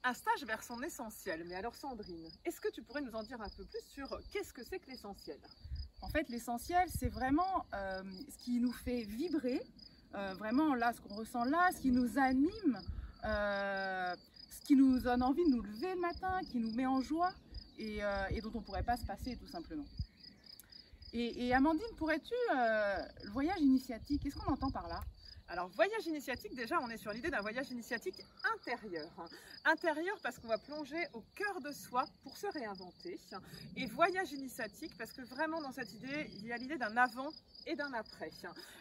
Un stage vers son essentiel. Mais alors Sandrine, est-ce que tu pourrais nous en dire un peu plus sur qu'est-ce que c'est que l'essentiel? En fait, l'essentiel, c'est vraiment ce qui nous fait vibrer, vraiment là, ce qu'on ressent là, ce qui nous anime, ce qui nous donne envie de nous lever le matin, qui nous met en joie et dont on ne pourrait pas se passer tout simplement. Et Amandine, pourrais-tu, le voyage initiatique, qu'est-ce qu'on entend par là? Alors, voyage initiatique, déjà, on est sur l'idée d'un voyage initiatique intérieur. Intérieur parce qu'on va plonger au cœur de soi pour se réinventer. Et voyage initiatique parce que vraiment, dans cette idée, il y a l'idée d'un avant et d'un après.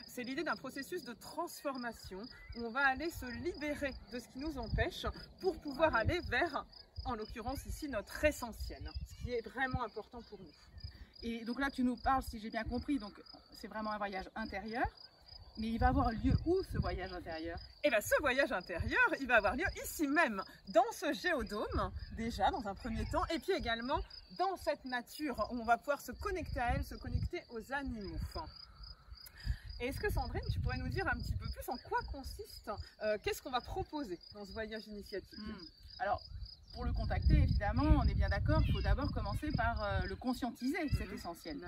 C'est l'idée d'un processus de transformation où on va aller se libérer de ce qui nous empêche pour pouvoir aller vers, en l'occurrence ici, notre essentiel, ce qui est vraiment important pour nous. Et donc là, tu nous parles, si j'ai bien compris, donc c'est vraiment un voyage intérieur. Mais il va avoir lieu où ce voyage intérieur? Eh bien, ce voyage intérieur, il va avoir lieu ici même, dans ce géodôme, déjà dans un premier temps, et puis également dans cette nature où on va pouvoir se connecter à elle, se connecter aux animaux. Et est-ce que Sandrine, tu pourrais nous dire un petit peu plus en quoi consiste, qu'est-ce qu'on va proposer dans ce voyage initiatique? Alors, pour le contacter, évidemment, on est bien d'accord, il faut d'abord commencer par le conscientiser, cet essentiel.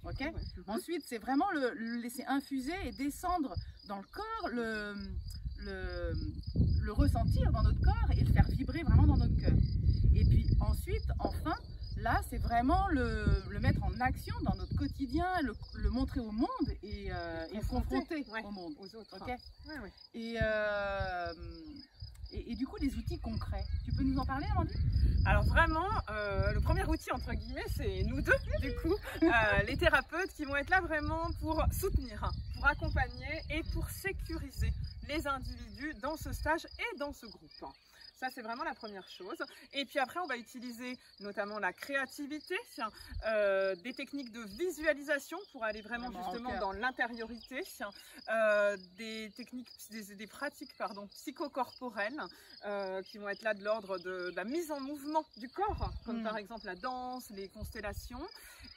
Okay. Ensuite, c'est vraiment le laisser infuser et descendre dans le corps, le ressentir dans notre corps et le faire vibrer vraiment dans notre cœur. Et puis ensuite, enfin, là, c'est vraiment le mettre en action dans notre quotidien, le montrer au monde et le confronter au monde. Aux autres. Okay. Et du coup, les outils concrets, tu peux nous en parler, Amandine? Alors vraiment, le premier outil, entre guillemets, c'est nous deux, du coup, les thérapeutes qui vont être là vraiment pour soutenir, pour accompagner et pour sécuriser les individus dans ce stage et dans ce groupe. Ça, c'est vraiment la première chose. Et puis après, on va utiliser notamment la créativité, des techniques de visualisation pour aller vraiment justement dans l'intériorité, des techniques, des pratiques psychocorporelles qui vont être là de l'ordre de la mise en mouvement du corps, comme par exemple la danse, les constellations.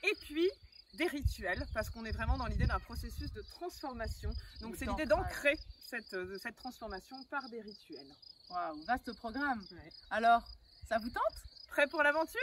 Et puis, des rituels, parce qu'on est vraiment dans l'idée d'un processus de transformation. Donc c'est l'idée d'ancrer cette transformation par des rituels. Waouh, vaste programme. Ouais. Alors, ça vous tente? Prêt pour l'aventure?